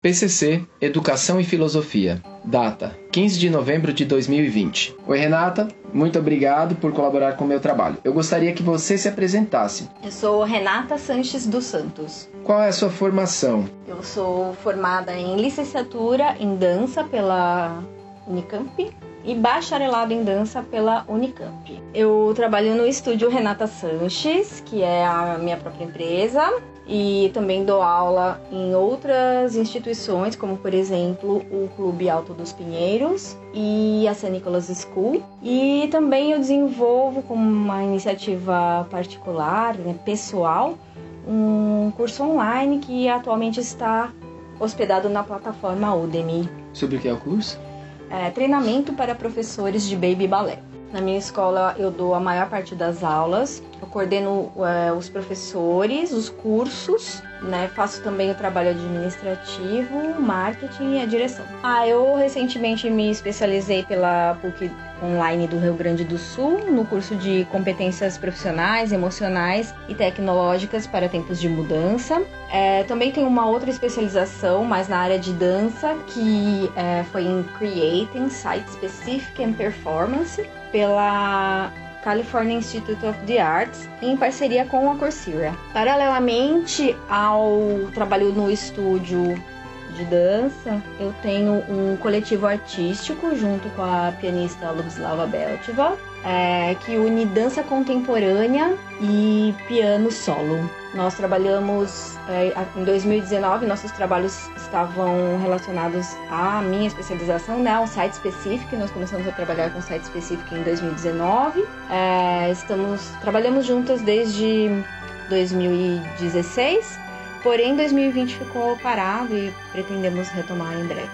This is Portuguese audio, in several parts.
PCC, Educação e Filosofia. Data: 15 de novembro de 2020. Oi, Renata. Muito obrigado por colaborar com o meu trabalho. Eu gostaria que você se apresentasse. Eu sou Renata Sanches dos Santos. Qual é a sua formação? Eu sou formada em licenciatura em dança pela Unicamp e bacharelado em dança pela Unicamp. Eu trabalho no estúdio Renata Sanches, que é a minha própria empresa, e também dou aula em outras instituições, como por exemplo o Clube Alto dos Pinheiros e a St. Nicholas School. E também eu desenvolvo como uma iniciativa particular, pessoal, um curso online que atualmente está hospedado na plataforma Udemy. Sobre o que é o curso? Treinamento para professores de Baby Balé. Na minha escola eu dou a maior parte das aulas, eu coordeno os professores, os cursos, né? Faço também o trabalho administrativo, marketing e a direção. Eu recentemente me especializei pela PUC Online do Rio Grande do Sul, no curso de competências profissionais, emocionais e tecnológicas para tempos de mudança. Também tenho uma outra especialização, mais na área de dança, que foi em Creating, Site Specific and Performance, pela California Institute of the Arts, em parceria com a Coursera. Paralelamente ao trabalho no estúdio de dança, eu tenho um coletivo artístico junto com a pianista Lubislava Belteva, que une dança contemporânea e piano solo. Nós trabalhamos, em 2019, nossos trabalhos estavam relacionados à minha especialização, né, ao Site Specific. Nós começamos a trabalhar com Site Specific em 2019. Trabalhamos juntas desde 2016. Porém, 2020 ficou parado e pretendemos retomar em breve.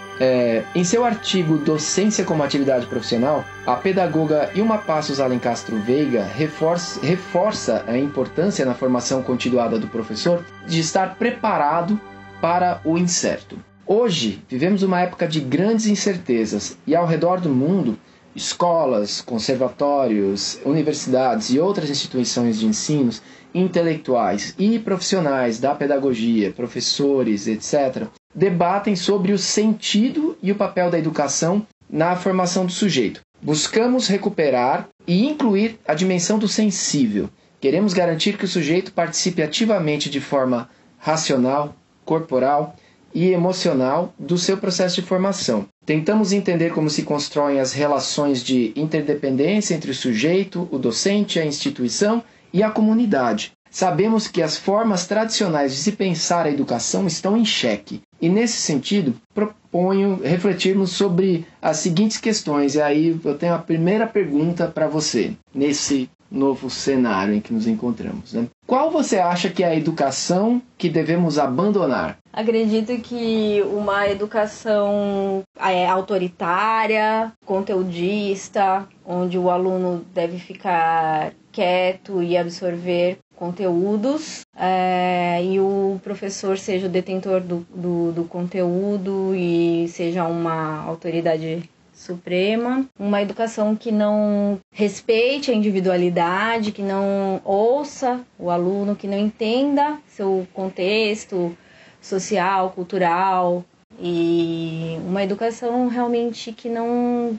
Em seu artigo Docência como Atividade Profissional, a pedagoga Ilma Passos Alencastro Veiga reforça a importância na formação continuada do professor de estar preparado para o incerto. Hoje, vivemos uma época de grandes incertezas e ao redor do mundo, escolas, conservatórios, universidades e outras instituições de ensino, intelectuais e profissionais da pedagogia, professores, etc., debatem sobre o sentido e o papel da educação na formação do sujeito. Buscamos recuperar e incluir a dimensão do sensível. Queremos garantir que o sujeito participe ativamente de forma racional, corporal e emocional do seu processo de formação. Tentamos entender como se constroem as relações de interdependência entre o sujeito, o docente, a instituição e a comunidade. Sabemos que as formas tradicionais de se pensar a educação estão em xeque. E nesse sentido, proponho refletirmos sobre as seguintes questões. E aí eu tenho a primeira pergunta para você, nesse novo cenário em que nos encontramos, né? Qual você acha que é a educação que devemos abandonar? Acredito que uma educação autoritária, conteudista, onde o aluno deve ficar quieto e absorver conteúdos, e o professor seja o detentor do conteúdo e seja uma autoridade suprema. Uma educação que não respeite a individualidade, que não ouça o aluno, que não entenda seu contexto social, cultural, e uma educação realmente que não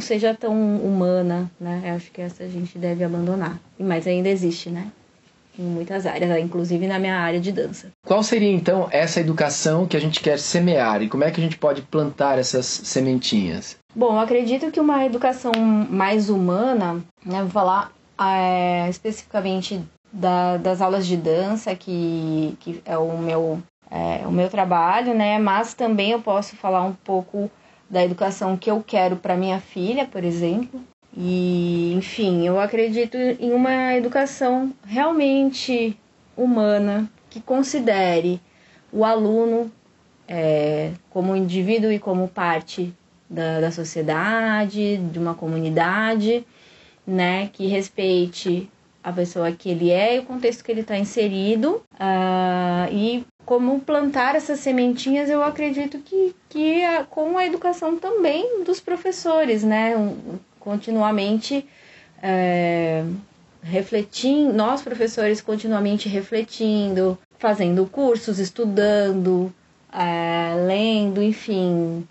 seja tão humana, né? Eu acho que essa a gente deve abandonar. Mas ainda existe, né? Em muitas áreas, inclusive na minha área de dança. Qual seria então essa educação que a gente quer semear e como é que a gente pode plantar essas sementinhas? Bom, eu acredito que uma educação mais humana, né, vou falar especificamente das aulas de dança, que é o meu trabalho, né? Mas também eu posso falar um pouco da educação que eu quero para minha filha, por exemplo. E, enfim, eu acredito em uma educação realmente humana, que considere o aluno como indivíduo e como parte da sociedade, de uma comunidade, né, que respeite a pessoa que ele é e o contexto que ele está inserido, e como plantar essas sementinhas, eu acredito que com a educação também dos professores, né, continuamente refletindo, nós professores continuamente refletindo, fazendo cursos, estudando, lendo, enfim.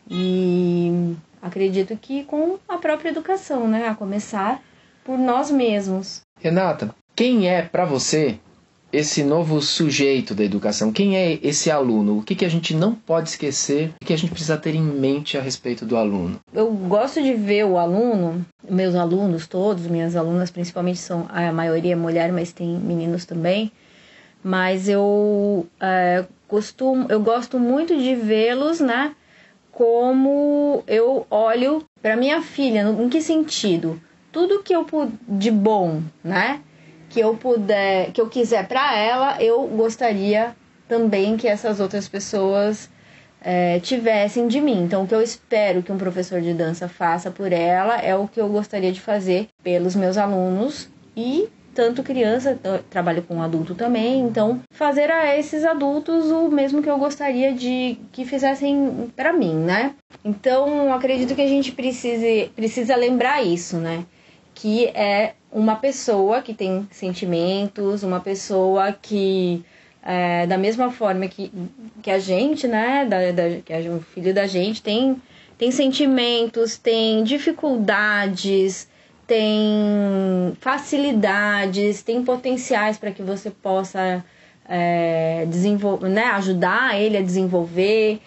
E acredito que com a própria educação, né? A começar por nós mesmos. Renata, quem é para você esse novo sujeito da educação? Quem é esse aluno? O que a gente não pode esquecer? O que a gente precisa ter em mente a respeito do aluno? Eu gosto de ver o aluno, meus alunos todos, minhas alunas principalmente são, a maioria é mulher, mas tem meninos também. Mas eu gosto muito de vê-los, né? Como eu olho para minha filha, em que sentido? Tudo que eu de bom, né? Que eu quiser para ela, eu gostaria também que essas outras pessoas tivessem de mim. Então, o que eu espero que um professor de dança faça por ela é o que eu gostaria de fazer pelos meus alunos e tanto criança, eu trabalho com adulto também, então fazer a esses adultos o mesmo que eu gostaria de que fizessem para mim, né? Então, acredito que a gente precisa lembrar isso, né? Que é uma pessoa que tem sentimentos, uma pessoa que, da mesma forma que a gente, né, que o filho da gente tem sentimentos, tem dificuldades, tem facilidades, tem potenciais para que você possa desenvolver, né, ajudar ele a desenvolver.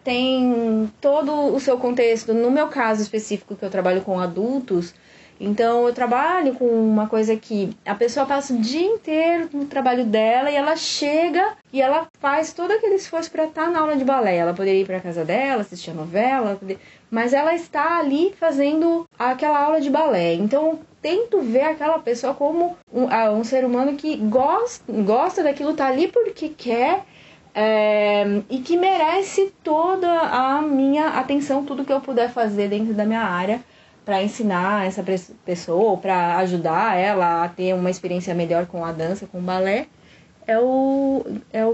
Tem todo o seu contexto. No meu caso específico, que eu trabalho com adultos, então eu trabalho com uma coisa que a pessoa passa o dia inteiro no trabalho dela e ela chega e ela faz todo aquele esforço para estar na aula de balé. Ela poderia ir para casa dela, assistir a novela, mas ela está ali fazendo aquela aula de balé. Então eu tento ver aquela pessoa como um ser humano que gosta daquilo, tá ali porque quer. E que merece toda a minha atenção, tudo que eu puder fazer dentro da minha área para ensinar essa pessoa, para ajudar ela a ter uma experiência melhor com a dança, com o balé, é o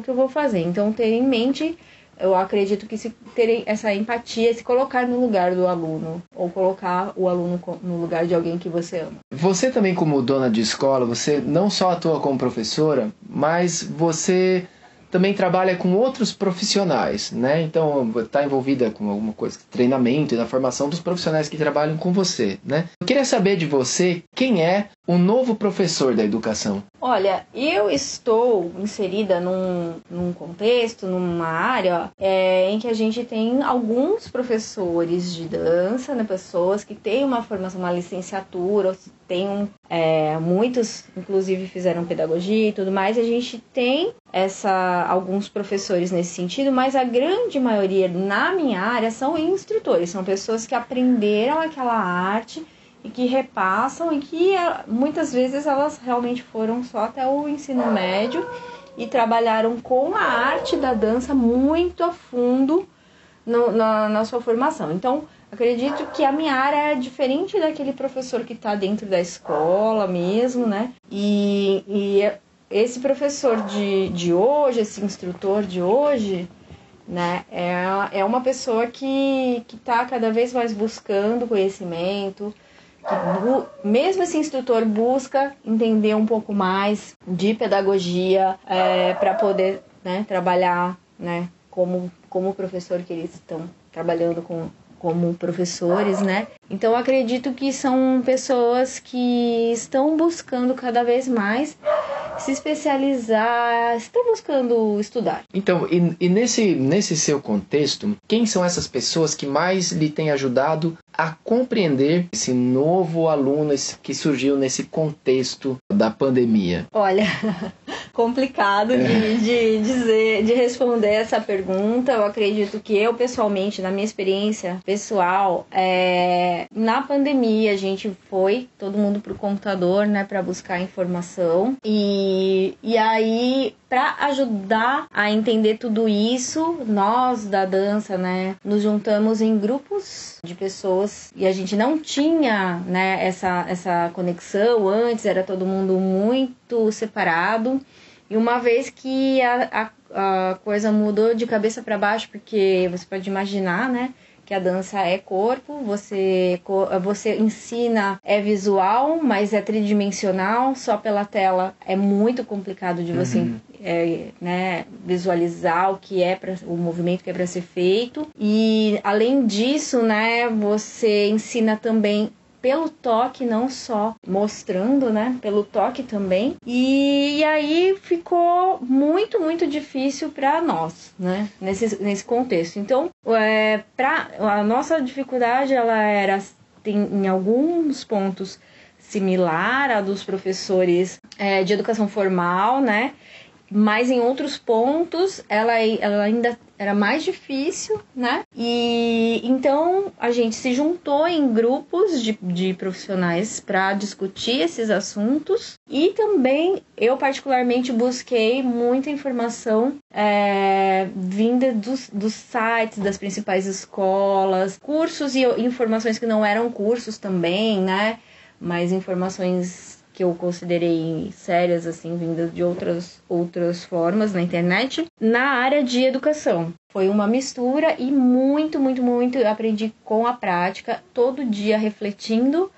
que eu vou fazer. Então, ter em mente, eu acredito que se ter essa empatia, se colocar no lugar do aluno, ou colocar o aluno no lugar de alguém que você ama. Você também, como dona de escola, você não só atua como professora, mas você também trabalha com outros profissionais, né? Então, está envolvida com alguma coisa, treinamento e na formação dos profissionais que trabalham com você, né? Eu queria saber de você quem é o novo professor da educação. Olha, eu estou inserida num contexto, numa área em que a gente tem alguns professores de dança, né? Pessoas que têm uma formação, uma licenciatura, muitos, inclusive, fizeram pedagogia e tudo mais. A gente tem alguns professores nesse sentido, mas a grande maioria na minha área são instrutores, são pessoas que aprenderam aquela arte e que repassam e que muitas vezes elas realmente foram só até o ensino médio e trabalharam com a arte da dança muito a fundo na sua formação. Então, acredito que a minha área é diferente daquele professor que está dentro da escola mesmo, né? E esse professor de hoje, esse instrutor de hoje, né, é uma pessoa que está cada vez mais buscando conhecimento, mesmo esse instrutor busca entender um pouco mais de pedagogia para poder, né, trabalhar, né, como professor que eles estão trabalhando como professores, né? Então, acredito que são pessoas que estão buscando cada vez mais se especializar, estão buscando estudar. Então, e nesse seu contexto, quem são essas pessoas que mais lhe têm ajudado a compreender esse novo aluno que surgiu nesse contexto da pandemia? Olha, complicado de responder essa pergunta. Eu acredito que eu, pessoalmente, na minha experiência pessoal, na pandemia a gente foi todo mundo pro computador, né, para buscar informação e aí, para ajudar a entender tudo isso, nós da dança, né, nos juntamos em grupos de pessoas e a gente não tinha, né, essa conexão. Antes era todo mundo muito separado. E uma vez que a coisa mudou de cabeça para baixo, porque você pode imaginar, né, que a dança é corpo, você ensina, é visual, mas é tridimensional, só pela tela é muito complicado de você né, visualizar o movimento que é para ser feito. E além disso, né, você ensina também pelo toque, não só mostrando, né, pelo toque também. E aí ficou muito, muito difícil para nós, né, nesse contexto. Então, a nossa dificuldade, ela tem em alguns pontos similar à dos professores de educação formal, né? Mas em outros pontos ela ainda era mais difícil, né? E então a gente se juntou em grupos de profissionais para discutir esses assuntos, e também eu particularmente busquei muita informação vinda dos sites das principais escolas, cursos e informações que não eram cursos também, né? Mas informações que eu considerei sérias, assim, vindas de outras formas na internet, na área de educação. Foi uma mistura e muito, muito, muito eu aprendi com a prática, todo dia refletindo,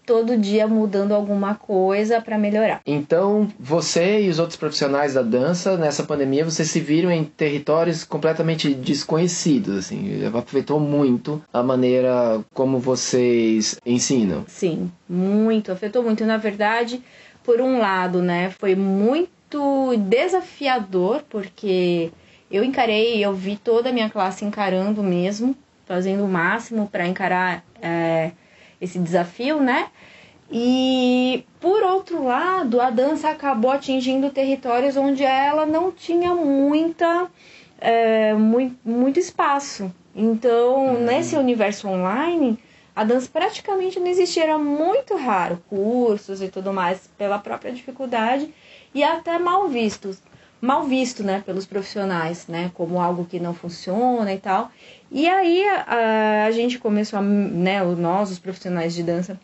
todo dia mudando alguma coisa para melhorar. Então, você e os outros profissionais da dança, nessa pandemia, vocês se viram em territórios completamente desconhecidos, assim, afetou muito a maneira como vocês ensinam. Sim, muito, afetou muito. Na verdade, por um lado, né, foi muito desafiador, porque eu vi toda a minha classe encarando mesmo, fazendo o máximo para encarar esse desafio, né? E, por outro lado, a dança acabou atingindo territórios onde ela não tinha muito espaço. Então, nesse universo online, a dança praticamente não existia, era muito raro, cursos e tudo mais, pela própria dificuldade, e até mal visto, né, pelos profissionais, né, como algo que não funciona e tal. E aí a gente começou, né, nós, os profissionais de dança,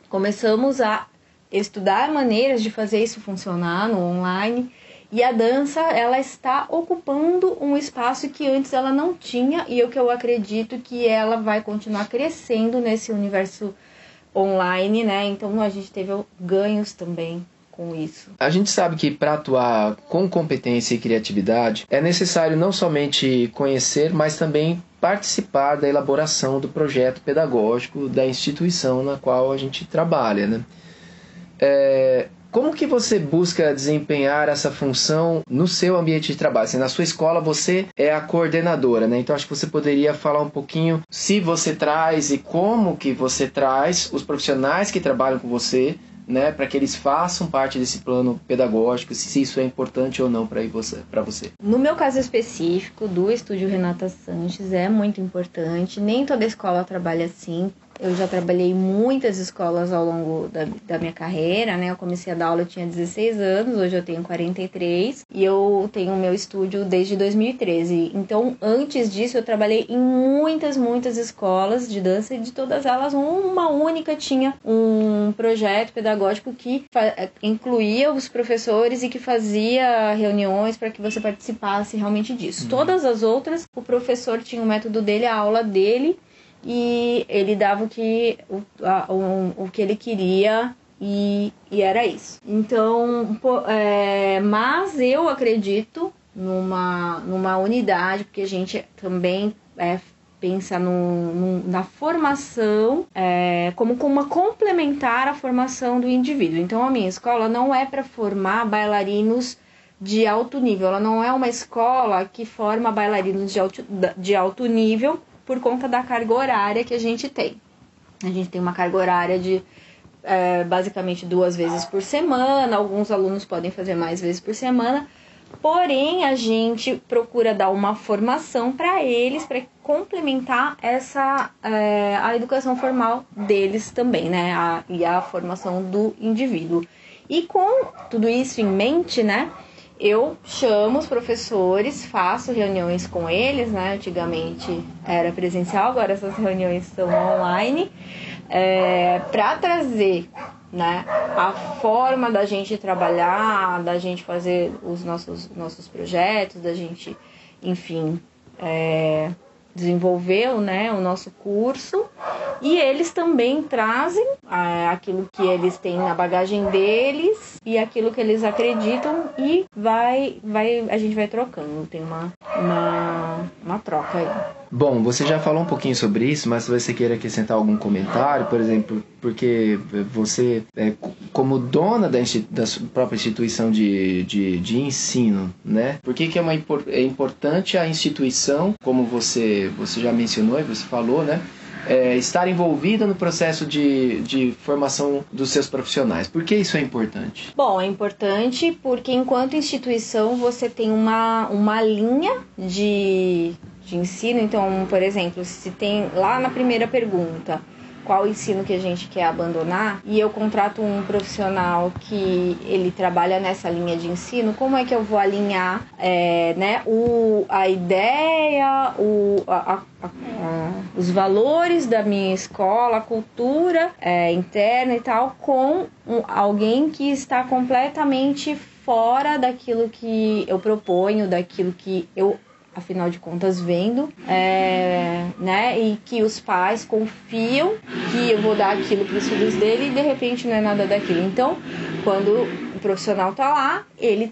começamos a estudar maneiras de fazer isso funcionar no online, e a dança, ela está ocupando um espaço que antes ela não tinha, e eu acredito que ela vai continuar crescendo nesse universo online, né? Então a gente teve ganhos também com isso. A gente sabe que para atuar com competência e criatividade é necessário não somente conhecer, mas também participar da elaboração do projeto pedagógico da instituição na qual a gente trabalha, né? Como que você busca desempenhar essa função no seu ambiente de trabalho? Assim, na sua escola você é a coordenadora, né? Então acho que você poderia falar um pouquinho se você traz e como que você traz os profissionais que trabalham com você, né, para que eles façam parte desse plano pedagógico, se isso é importante ou não para você. No meu caso específico, do Estúdio Renata Sanches, é muito importante. Nem toda escola trabalha assim. Eu já trabalhei em muitas escolas ao longo da minha carreira, né? Eu comecei a dar aula, eu tinha 16 anos, hoje eu tenho 43. E eu tenho o meu estúdio desde 2013. Então, antes disso, eu trabalhei em muitas, muitas escolas de dança, e de todas elas, uma única tinha um projeto pedagógico que incluía os professores e que fazia reuniões para que você participasse realmente disso. Todas as outras, o professor tinha o método dele, a aula dele, e ele dava o que ele queria, e era isso. Então, mas eu acredito numa unidade, porque a gente também pensa na formação como uma complementar à formação do indivíduo. Então, a minha escola não é para formar bailarinos de alto nível, ela não é uma escola que forma bailarinos de alto nível por conta da carga horária que a gente tem. A gente tem uma carga horária de basicamente 2 vezes por semana, alguns alunos podem fazer mais vezes por semana, porém a gente procura dar uma formação para eles, para complementar a educação formal deles também, né, e a formação do indivíduo. E com tudo isso em mente, né, eu chamo os professores, faço reuniões com eles, né? Antigamente era presencial, agora essas reuniões são online, para trazer, né, a forma da gente trabalhar, da gente fazer os nossos projetos, da gente, enfim, desenvolveu, né, o nosso curso, e eles também trazem aquilo que eles têm na bagagem deles e aquilo que eles acreditam, e a gente vai trocando, tem uma troca aí. Bom, você já falou um pouquinho sobre isso, mas se você queira acrescentar algum comentário, por exemplo, porque você, como dona da própria instituição de ensino, né? Por que é importante a instituição, como você já mencionou e você falou, né? Estar envolvida no processo de formação dos seus profissionais. Por que isso é importante? Bom, é importante porque enquanto instituição você tem uma linha de ensino. Então, por exemplo, se tem lá na primeira pergunta qual o ensino que a gente quer abandonar, e eu contrato um profissional que ele trabalha nessa linha de ensino, como é que eu vou alinhar a ideia, os valores da minha escola, a cultura interna e tal, com alguém que está completamente fora daquilo que eu proponho, daquilo que eu, afinal de contas, vendo, e que os pais confiam que eu vou dar aquilo para os filhos dele e de repente não é nada daquilo. Então, quando o profissional está lá, ele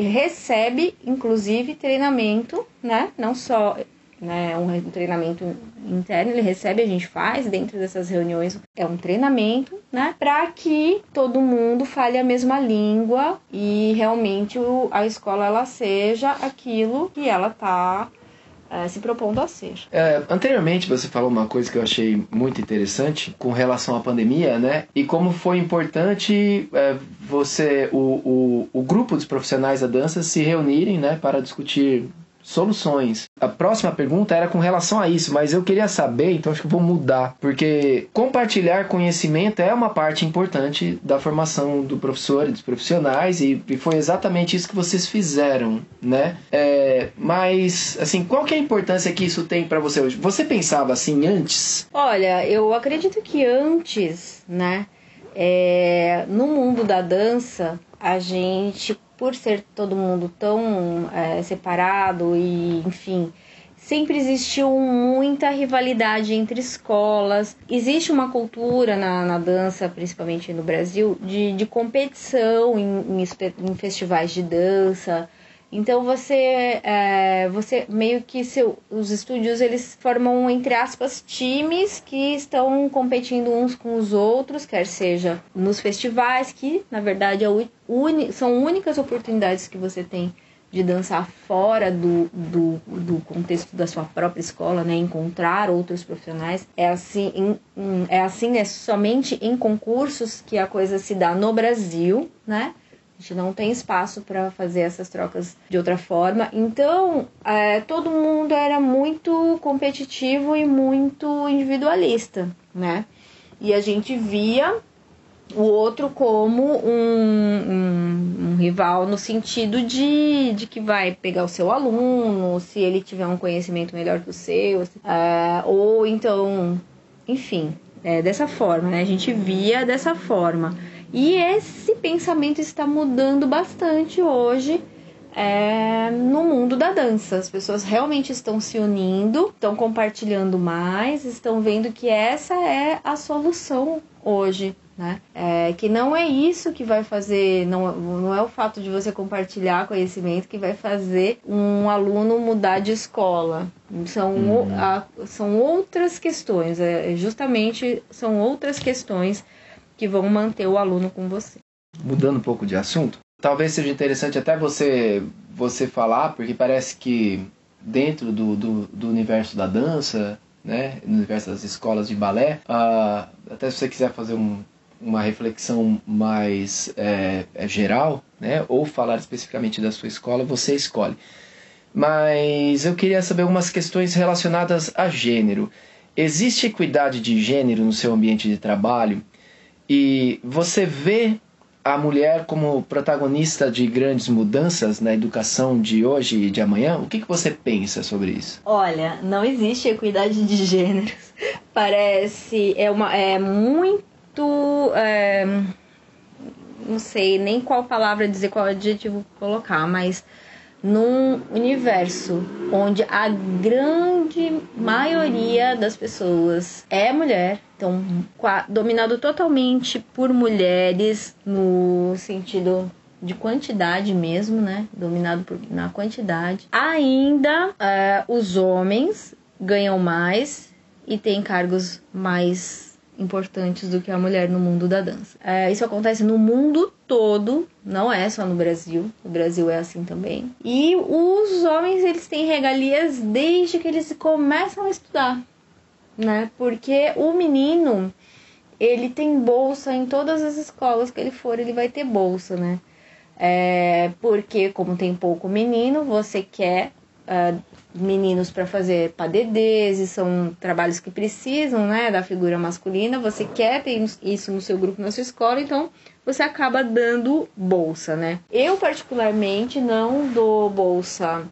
recebe, inclusive, treinamento, né? Não só um treinamento interno, ele recebe, a gente faz dentro dessas reuniões, é um treinamento, né, para que todo mundo fale a mesma língua e realmente a escola ela seja aquilo que ela está se propondo a ser. Anteriormente você falou uma coisa que eu achei muito interessante com relação à pandemia, né, e como foi importante o grupo dos profissionais da dança se reunirem, né, para discutir soluções. A próxima pergunta era com relação a isso, mas eu queria saber, então acho que vou mudar, porque compartilhar conhecimento é uma parte importante da formação do professor e dos profissionais, e foi exatamente isso que vocês fizeram, né? Mas, assim, qual que é a importância que isso tem para você hoje? Você pensava assim antes? Olha, eu acredito que antes, né, no mundo da dança, a gente, por ser todo mundo tão separado e, enfim, sempre existiu muita rivalidade entre escolas. Existe uma cultura na dança, principalmente no Brasil, de competição em festivais de dança. Então você meio que os estúdios eles formam, entre aspas, times que estão competindo uns com os outros, quer seja nos festivais, que na verdade são únicas oportunidades que você tem de dançar fora do contexto da sua própria escola, né? Encontrar outros profissionais. É somente em concursos que a coisa se dá no Brasil, né? A gente não tem espaço para fazer essas trocas de outra forma. Então, todo mundo era muito competitivo e muito individualista, né? E a gente via o outro como um rival no sentido de que vai pegar o seu aluno, se ele tiver um conhecimento melhor que o seu, ou então, enfim, dessa forma, né? A gente via dessa forma. E esse pensamento está mudando bastante hoje no mundo da dança. As pessoas realmente estão se unindo, estão compartilhando mais, estão vendo que essa é a solução hoje, né? Que não é isso que vai fazer, não é o fato de você compartilhar conhecimento que vai fazer um aluno mudar de escola. São outras questões, justamente são outras questões que vão manter o aluno com você. Mudando um pouco de assunto, talvez seja interessante até você falar, porque parece que dentro do universo da dança, né, no universo das escolas de balé, até se você quiser fazer uma reflexão mais geral, né, ou falar especificamente da sua escola, você escolhe. Mas eu queria saber algumas questões relacionadas a gênero. Existe equidade de gênero no seu ambiente de trabalho? E você vê a mulher como protagonista de grandes mudanças na educação de hoje e de amanhã? O que você pensa sobre isso? Olha, não existe equidade de gêneros. Parece, muito... não sei nem qual palavra dizer, qual adjetivo colocar, mas num universo onde a grande maioria das pessoas é mulher, então dominado totalmente por mulheres no sentido de quantidade mesmo, né? Dominado na quantidade. Ainda os homens ganham mais e têm cargos mais importantes do que a mulher no mundo da dança. Isso acontece no mundo todo, não é só no Brasil. O Brasil é assim também. E os homens, eles têm regalias desde que eles começam a estudar, né? Porque o menino, ele tem bolsa em todas as escolas que ele for, ele vai ter bolsa, né? Porque como tem pouco menino, você quer meninos para fazer padedês, e são trabalhos que precisam, né, da figura masculina, você quer ter isso no seu grupo, na sua escola, então você acaba dando bolsa, né? Eu particularmente não dou bolsa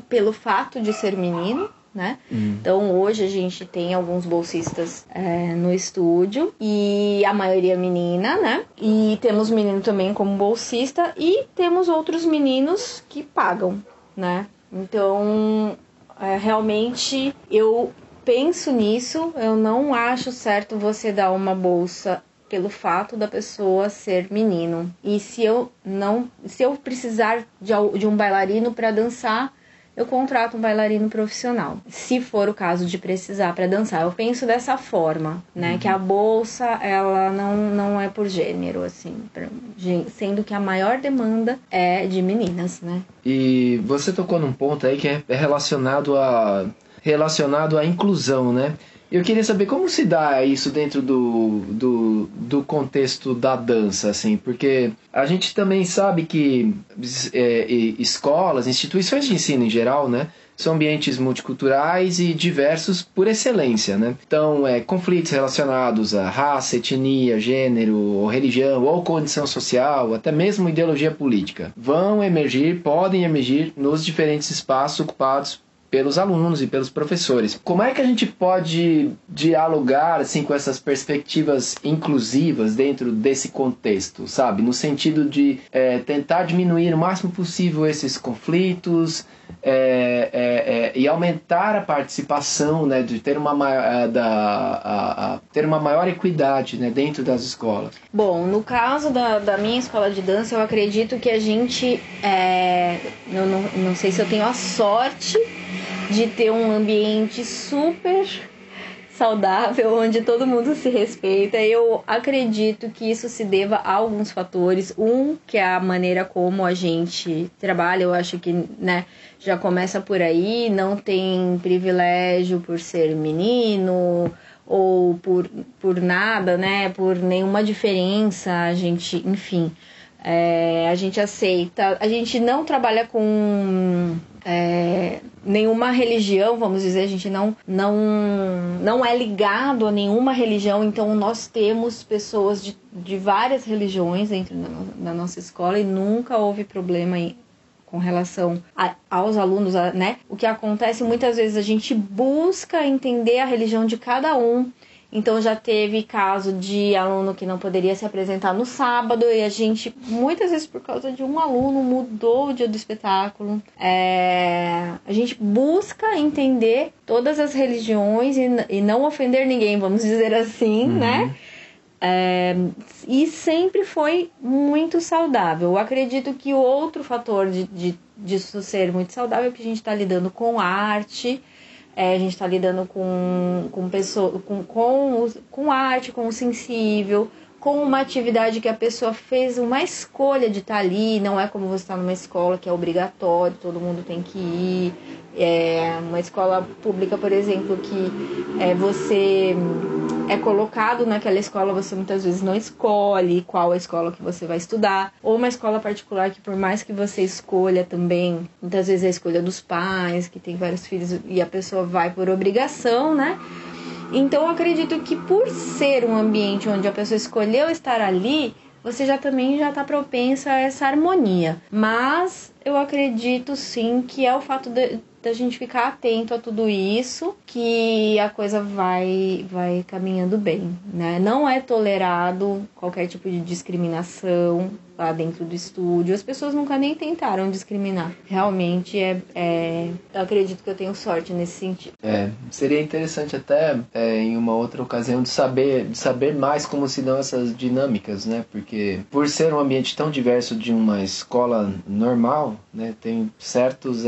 pelo fato de ser menino, né? Então hoje a gente tem alguns bolsistas no estúdio e a maioria menina, né? E temos menino também como bolsista e temos outros meninos que pagam, né? Então realmente eu penso nisso. Eu não acho certo você dar uma bolsa pelo fato da pessoa ser menino. E se eu precisar de um bailarino para dançar, eu contrato um bailarino profissional, se for o caso de precisar para dançar. Eu penso dessa forma, né? Que a bolsa, ela não é por gênero, assim, sendo que a maior demanda é de meninas, né? E você tocou num ponto aí que é relacionado à inclusão, né? Eu queria saber como se dá isso dentro do contexto da dança, assim, porque a gente também sabe que escolas, instituições de ensino em geral, né, são ambientes multiculturais e diversos por excelência, né? Então, conflitos relacionados a raça, etnia, gênero, ou religião, ou condição social, até mesmo ideologia política, podem emergir nos diferentes espaços ocupados pelos alunos e pelos professores. Como é que a gente pode dialogar assim, com essas perspectivas inclusivas dentro desse contexto, sabe? No sentido de tentar diminuir o máximo possível esses conflitos e aumentar a participação, né, de ter uma maior equidade, né, dentro das escolas. Bom, no caso da minha escola de dança, eu acredito que a gente... eu não sei se eu tenho a sorte de ter um ambiente super saudável, onde todo mundo se respeita. Eu acredito que isso se deva a alguns fatores. Que é a maneira como a gente trabalha. Eu acho que, né, já começa por aí. Não tem privilégio por ser menino ou por nada, né, por nenhuma diferença. A gente, enfim, a gente aceita. A gente não trabalha com nenhuma religião, vamos dizer. A gente não é ligado a nenhuma religião. Então nós temos pessoas de várias religiões dentro da nossa escola e nunca houve problema com relação aos alunos, né? O que acontece muitas vezes, a gente busca entender a religião de cada um. Então já teve caso de aluno que não poderia se apresentar no sábado e a gente, muitas vezes por causa de um aluno, mudou o dia do espetáculo. A gente busca entender todas as religiões e não ofender ninguém, vamos dizer assim, né? E sempre foi muito saudável. Eu acredito que o outro fator disso ser muito saudável é que a gente está lidando com arte. A gente está lidando com pessoa, com arte, com o sensível, com uma atividade que a pessoa fez uma escolha de estar ali. Não é como você estar numa escola que é obrigatório, todo mundo tem que ir. Uma escola pública, por exemplo, que você é colocado naquela escola, você muitas vezes não escolhe qual a escola que você vai estudar. Ou uma escola particular que, por mais que você escolha também, muitas vezes é a escolha dos pais, que tem vários filhos, e a pessoa vai por obrigação, né? Então eu acredito que por ser um ambiente onde a pessoa escolheu estar ali, você também já está propensa a essa harmonia. Mas eu acredito sim que é o fato da gente ficar atento a tudo isso, que a coisa vai caminhando bem, né? Não é tolerado qualquer tipo de discriminação, lá dentro do estúdio. As pessoas nunca nem tentaram discriminar. Realmente, eu acredito que eu tenho sorte nesse sentido. Seria interessante até em uma outra ocasião de saber mais como se dão essas dinâmicas, né? Porque por ser um ambiente tão diverso de uma escola normal, né, tem certos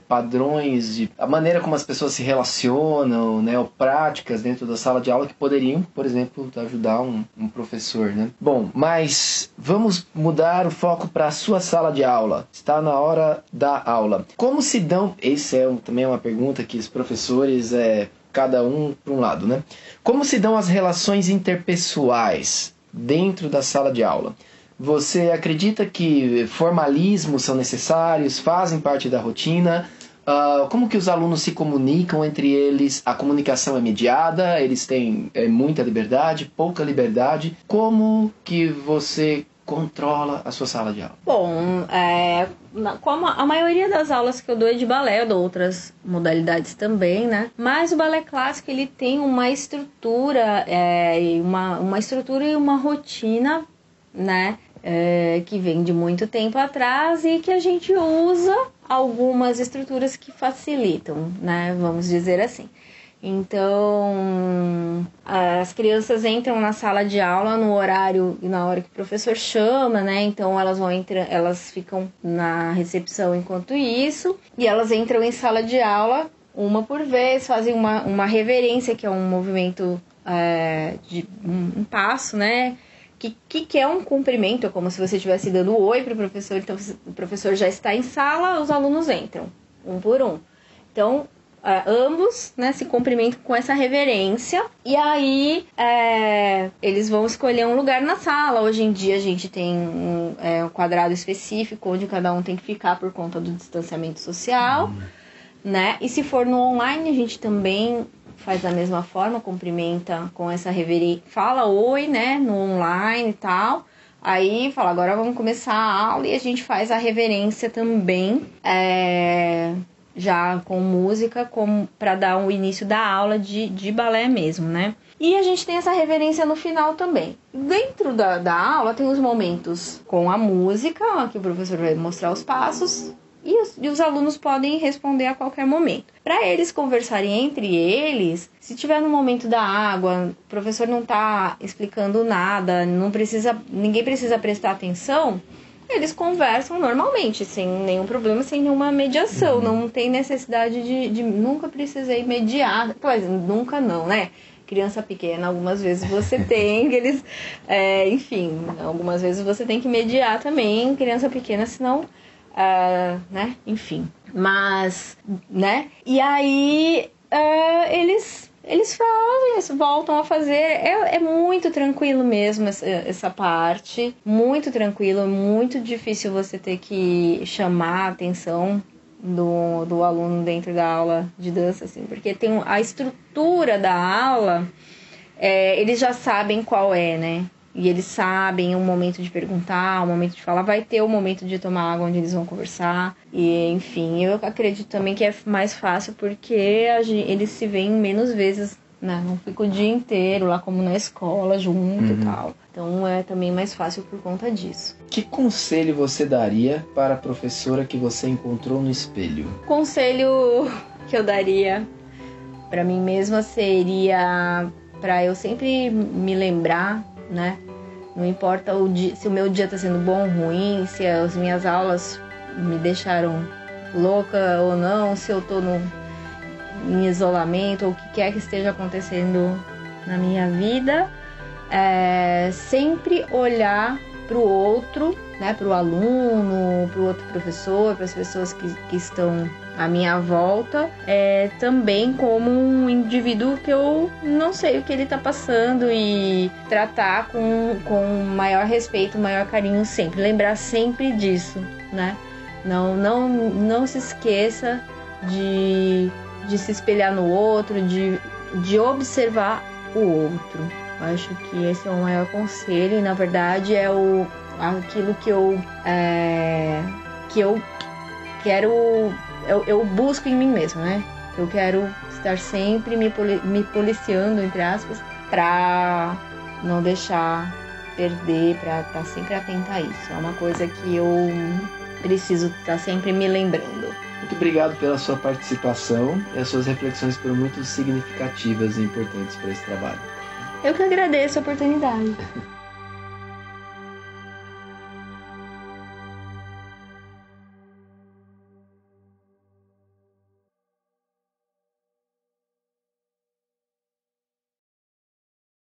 padrões, a maneira como as pessoas se relacionam, né, ou práticas dentro da sala de aula que poderiam, por exemplo, ajudar um professor, né? Bom, mas vamos mudar o foco para a sua sala de aula. Está na hora da aula. Como se dão... Esse também é uma pergunta que os professores, cada um para um lado, né? Como se dão as relações interpessoais dentro da sala de aula? Você acredita que formalismos são necessários, fazem parte da rotina? Como que os alunos se comunicam entre eles? A comunicação é mediada? Eles têm muita liberdade, pouca liberdade? Como que você controla a sua sala de aula? Bom, como a maioria das aulas que eu dou é de balé, eu dou outras modalidades também, né? Mas o balé clássico, ele tem uma estrutura, uma estrutura e uma rotina, né? Que vem de muito tempo atrás e que a gente usa algumas estruturas que facilitam, né? Vamos dizer assim. Então, as crianças entram na sala de aula no horário e na hora que o professor chama, né? Então, elas ficam na recepção enquanto isso, e elas entram em sala de aula uma por vez, fazem uma reverência, que é um movimento de um passo, né? Que é um cumprimento, é como se você estivesse dando oi para o professor. Então, o professor já está em sala, os alunos entram, um por um. Então, ambos, né, se cumprimentam com essa reverência. E aí, eles vão escolher um lugar na sala. Hoje em dia, a gente tem um quadrado específico, onde cada um tem que ficar por conta do distanciamento social, né? E se for no online, a gente também faz da mesma forma, cumprimenta com essa reverência, fala oi, né, no online e tal. Aí fala, agora vamos começar a aula, e a gente faz a reverência também, já com música, para dar o início da aula de balé mesmo, né? E a gente tem essa reverência no final também. Dentro da aula tem os momentos com a música, que o professor vai mostrar os passos, e os alunos podem responder a qualquer momento. Para eles conversarem entre eles, se tiver no momento da água, o professor não está explicando nada, ninguém precisa prestar atenção, eles conversam normalmente, sem nenhum problema, sem nenhuma mediação. Não tem necessidade de nunca precisei mediar. Pois, nunca não, né? Criança pequena, algumas vezes você tem que eles... enfim, algumas vezes você tem que mediar também, criança pequena, senão... né? Enfim, mas, né? E aí eles fazem, eles voltam a fazer. É muito tranquilo mesmo essa parte, muito tranquilo, muito difícil você ter que chamar a atenção do aluno dentro da aula de dança, assim, porque tem a estrutura da aula, eles já sabem qual é, né? E eles sabem o momento de perguntar, o momento de falar. Vai ter o momento de tomar água, onde eles vão conversar. E, enfim, eu acredito também que é mais fácil porque eles se veem menos vezes, né? Não fica o dia inteiro lá como na escola, junto e tal. Então é também mais fácil por conta disso. Que conselho você daria para a professora que você encontrou no espelho? O conselho que eu daria para mim mesma seria para eu sempre me lembrar, né? Não importa se o meu dia está sendo bom ou ruim, se as minhas aulas me deixaram louca ou não, se eu estou em isolamento ou o que quer que esteja acontecendo na minha vida, sempre olhar para o outro, né? Para o aluno, para o outro professor, para as pessoas que estão à minha volta, também como um indivíduo que eu não sei o que ele está passando, e tratar com maior respeito, maior carinho sempre. Lembrar sempre disso, né? Não se esqueça de se espelhar no outro, de observar o outro. Eu acho que esse é o maior conselho, e na verdade é aquilo que eu quero. Eu busco em mim mesmo, né? Eu quero estar sempre me policiando, entre aspas, pra não deixar perder, para estar sempre atenta a isso. É uma coisa que eu preciso estar sempre me lembrando. Muito obrigado pela sua participação e as suas reflexões foram muito significativas e importantes para esse trabalho. Eu que agradeço a oportunidade.